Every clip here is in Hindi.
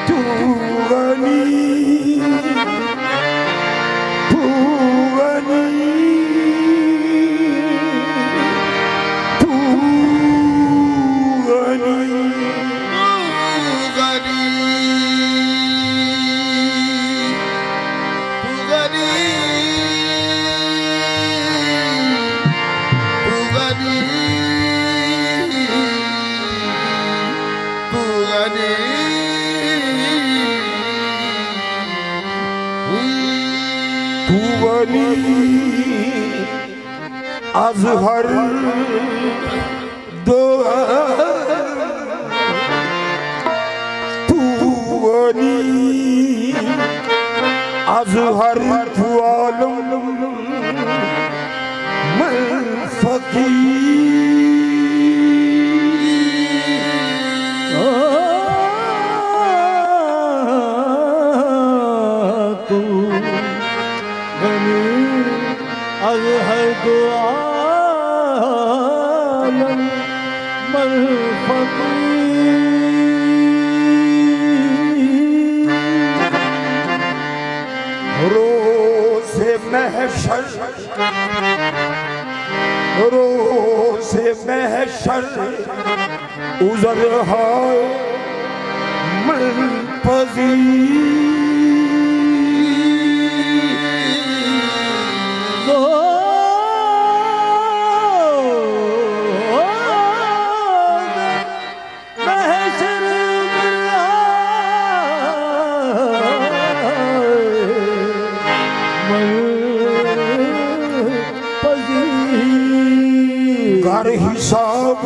तू गनी तू गनी तू गनी तू गनी अज़हर दो तू गनी अज़हर तू आलम मैं अज़हर दो आलम मैं फ़क़ीर। रोज़े महशर रोज़े महशर उज़र हाय मैं पज़ीर। घर हिसाब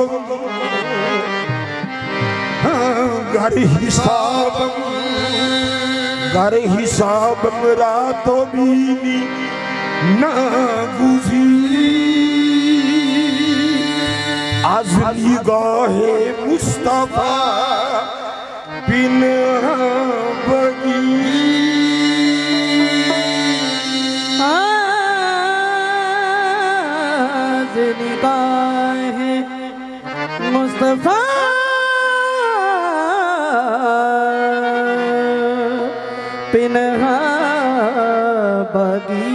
घर हिसाब घर हिसाब रातों बीनी ना गुज़री आज निगाहे मुस्तफा बिन बगी निगाहे मुस्तफा पिनहा बगी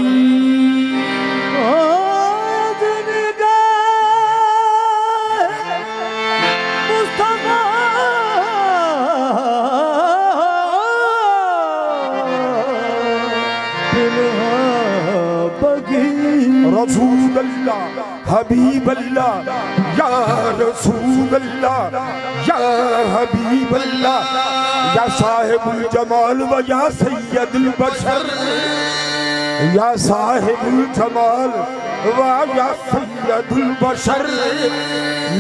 मुस्तफा पिनहा बगी। रसूल अल्लाह हबीब अल्लाह या रसूल अल्लाह या हबीब अल्लाह या साहिबुल जमाल व या सय्यदुल बशर या साहिबुल जमाल व या सय्यदुल बशर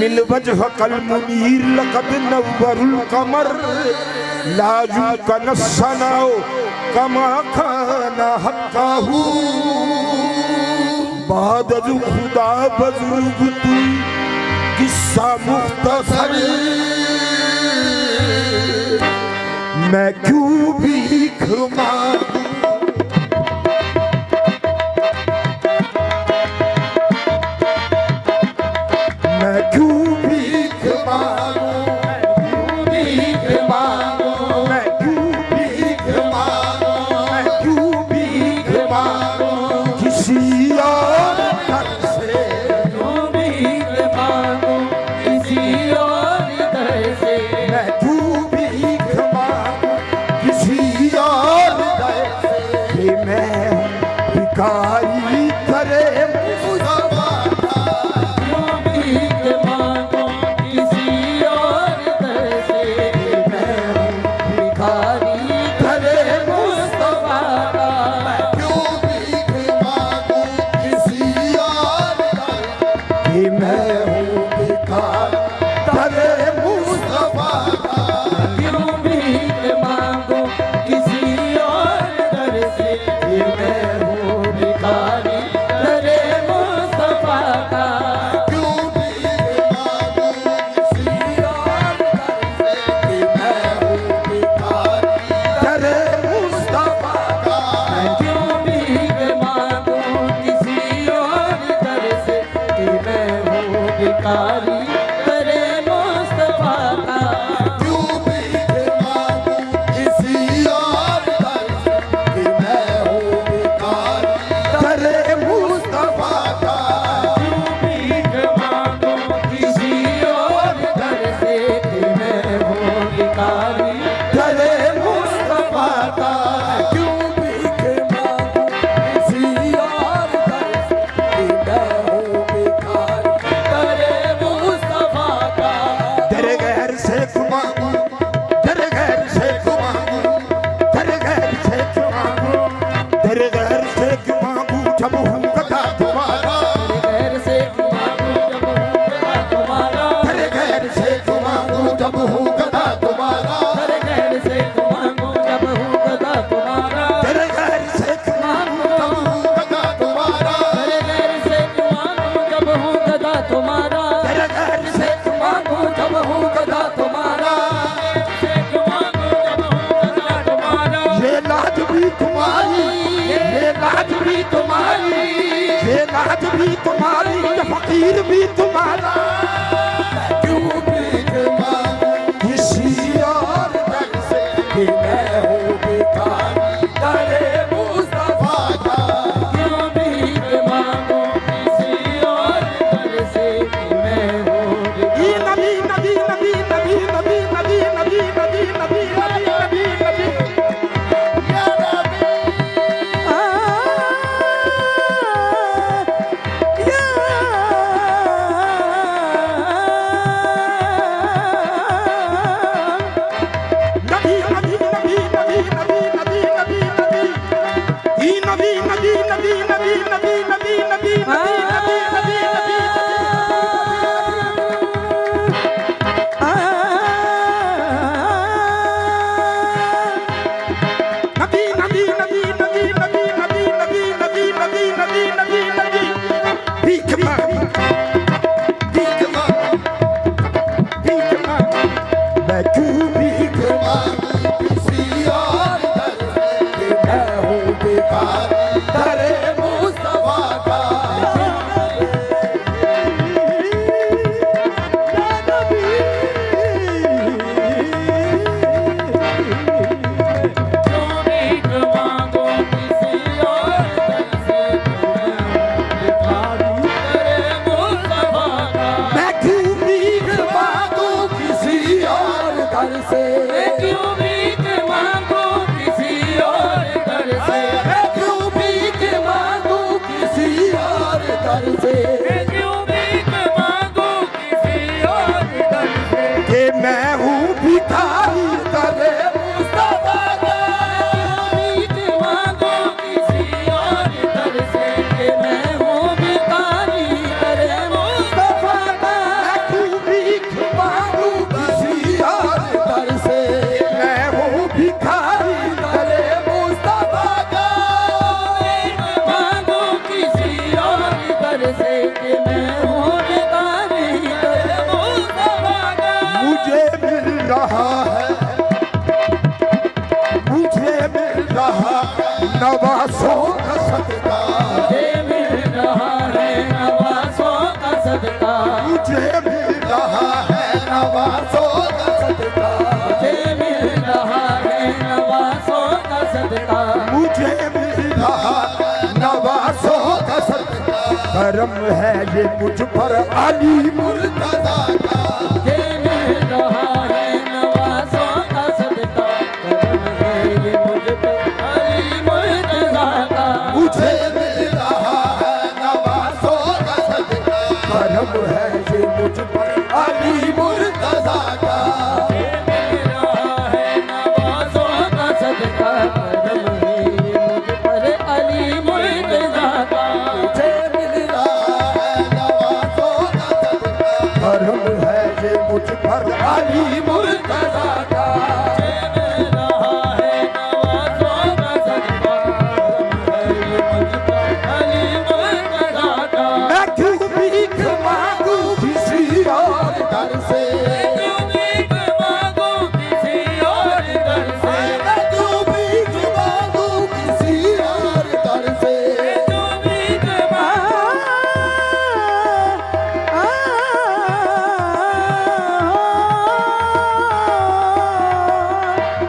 मिन वजहकल मुनीर लक़द नव्वरुल कमर ला युमकिन सनाउ कमा काना हक़्क़हू बाद खुदा बुजुर्ग तू किस्सा मुख्तसर मैं क्यों भीख मांगूं मैं क्यों भीख मांगूं भीख मांगूं मैं क्यों भीख मांगूं मैं क्यों भीख मांगूं किसी और दर से क्यों भीख मांगूं किसी और दर से मैं क्यों भीख मांगूं किसी और दर जब हूँ गधा तुम्हारा, तेरे गैर से मांगो जब हूँ गधा तुम्हारा, तेरे गैर से मांगो जब हूँ गधा तुम्हारा, तेरे गैर से मांगो जब हूँ गधा तुम्हारा, तेरे गैर से मांगो जब हूँ गधा तुम्हारा, ये लाज भी तुम्हारी, ये लाज भी तुम्हारी, ये लाज भी तुम्हारी, ये फकीर भी तुम्हारा। क्यों भीख मांगूं किसी और दर से कि मैं हूँ भिखारी दरे मुस्तफा का। क्यों भीख मांगो किसी और दर से कि मैं हूँ ये नबी नबी नबी नबी नबी नबी नबी नबी नबी नबी नबी नबी या नबी नवासों का सदका मुझे मिल रहा है नवासों का सदका, मुझे मिल रहा है नवासों का सदका, मुझे मिल रहा है नवासों का सदका, मुझे मिल रहा नवासों का सदका। करम है ये मुझ पर अली मुर्तज़ा का। मुझे मिल रहा है नवासों का सदका, करम है ये मुझ पर अली मुर्तज़ा का। मुझे मिल रहा है नवासों का सदका, करम है ये मुझ पर अली मुर्तज़ा का। मुझे मिल रहा है नवासों का सदका, करम है ये मुझ पर अली मुर्तज़ा का। मुझे मिल रहा है नवासों का सदका, करम है ये मुझ पर अली मुर्तज़ा का। मुझे मिल रहा है नवासों का सदका, करम है ये मुझ पर अली मुर्तज़ा का। मैं क्यों भीख मांगू किसी और दर से, क्यों भीख मांगो किसी और दर से, मैं क्यों भीख मांगू किसी और दर से। क्यों भीख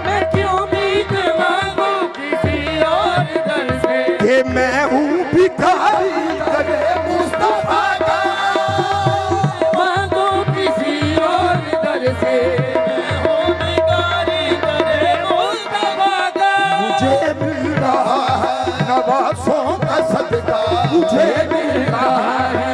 मैं क्यों भीख मांगो किसी और दर से। कि मैं हूँ भिखारी दरे मुस्तफा का। मांगो किसी और दर से, मैं हूँ भिखारी दरे मुस्तफा का। मुझे मिल रहा है नवासों का सदका, मुझे मिल रहा है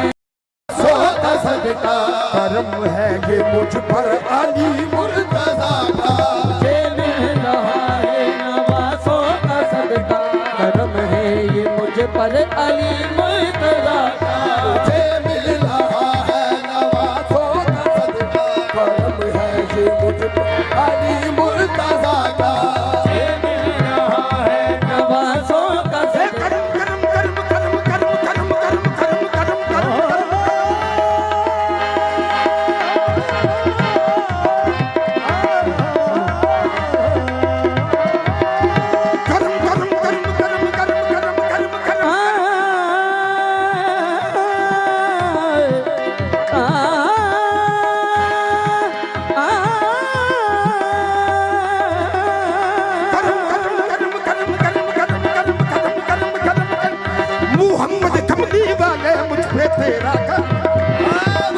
नवासों का सदका। करम है ये मुझ पर अली मुर्तज़ा का। मुझे मिल रहा है नवासों का सदका, करम है ये मुझ पर अली मुर्तज़ा का। मुझे मिल रहा है नवासों का सदका, करम है ये मुझ पर अली मुर्तजा का ये मिल रहा है नवाजों का करम करम करम करम करम करम करम करम करम करम तेरा कर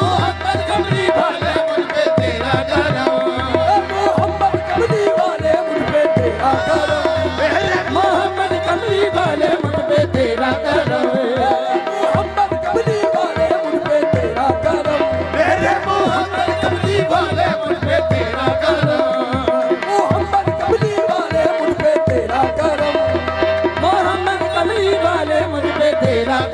मोहम्मद कमली वाले मुझ पे तेरा करम मोहम्मद कमली वाले मुझ पे तेरा करम मोहम्मद कमली वाले मुझ पे तेरा करम मोहम्मद कमली वाले मुझ पे तेरा करम मेरे मोहम्मद कमली वाले मुझ पे तेरा करम मोहम्मद कमली वाले मुझ पे तेरा करम मोहम्मद कमली वाले मुझ पे तेरा करम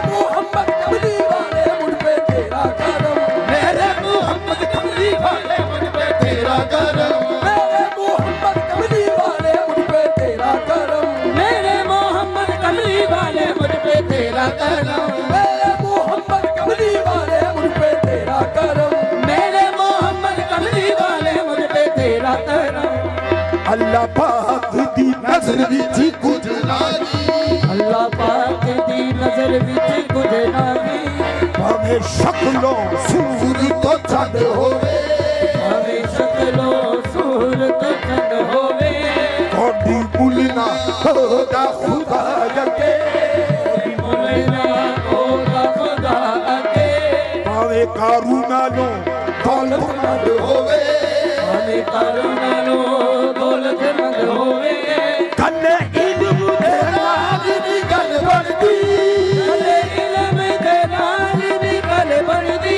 मोहम्मद कमली वाले मुझ पे तेरा करम मेरे मोहम्मद कमली वाले मुझ पे तेरा करम मेरे मोहम्मद कमली वाले मुझ पे तेरा करम मेरे मोहम्मद कमली वाले मुझ पे तेरा करम मेरे मोहम्मद कमली वाले मुझ पे तेरा करम मेरे मोहम्मद कमली वाले मुझ पे तेरा करम अल्लाह पाक दी नजर विच कुछ लागी अल्लाह पाक दी नजर विच कुछ नागी भावे शक्लों सूर तो चंद होवे भावे शक्लों सूरत चंद होवे कोडी बुलना होगा खुदा जगे मुलना होगा खुदा अगे भावे कारूना लो दौलतमंद होवे भावे करुणा लो दौलतमंद होवे कन्ने इल्म दे नाग दी गल बनदी कले इल्म दे नाल दी गल बनदी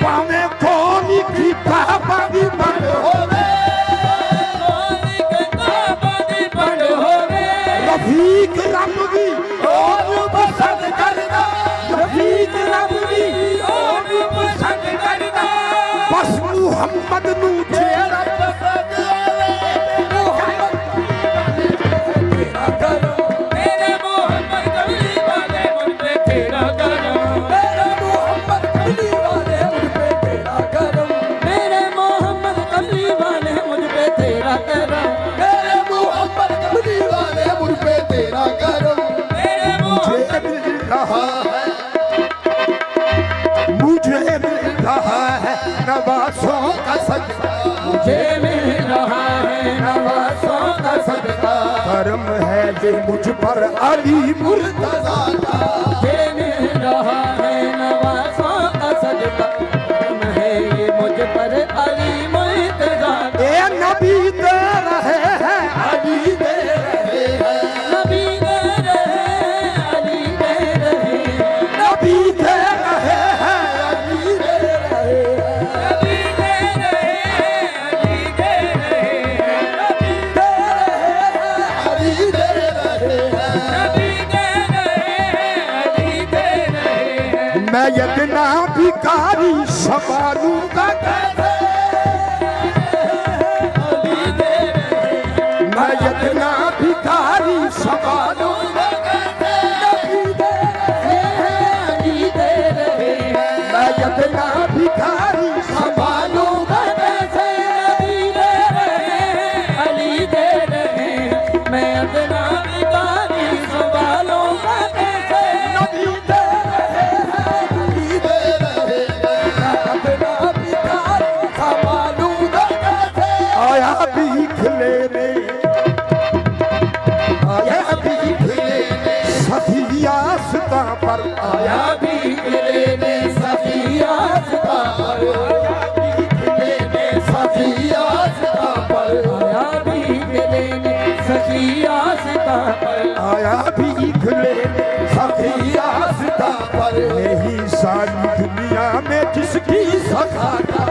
भावे कोनी की पाबंदी बंद होवे कोनी किताबां दी बंद होवे रफीक रब भी और पसंद करदा रफीक रब भी और पसंद करदा बस मुहम्मद नू छेड़ा पसंद आवे तेरा करम मेरे मोहम्मद कमली वाले मुझ पे तेरा करम मेरे मोहम्मद कमली वाले मुझ पे तेरा करम मेरे मोहम्मद कमली वाले मुझ पे तेरा करम मेरे मोहम्मद कमली वाले मुझ पे तेरा करम मेरे मुझे मिल रहा है मुझे मिल रहा है नवासों का सजदा मुझे मिल रहा है नवासों का सदका करम है ये मुझ पर अली मुर्तजा का मुझे मिल रहा है नवासों का सदका करम है ये मुझ पर अली मुर्तजा ए नबी दे रहे हैं अली दे रहे हैं नबी दे रहे अली दे रहे नबी दे रहे हैं अली दे रहे हैं नबी दे रहे अली दे रहे नबी दे रहे हैं अली दे रहे हैं नबी दे रहे अली दे रहे मैं यतना भिखारी संभालूंगा कैसे अली दे रहे मैं यतना भिखारी संभालूंगा कैसे नबी दे रहे हैं अली दे रहे मैं यतना भिखारी संभालूंगा कैसे नबी दे रहे अली दे रहे मैं अपना भिखारी संभालूंगा कैसे नबी दे रहे हैं अली दे रहे हैं मैं अपना भिखारी संभालूंगा कैसे आया भीख लेने आया भीख लेने सभी आस्था पर आया भीख लेने सभी आस्था पर भीख लेने सभी आस्था पर आया भीख लेने सखी आस्था पर आया भीख लेने सभी आस्था पर यही सारी दुनिया में जिसकी सखा था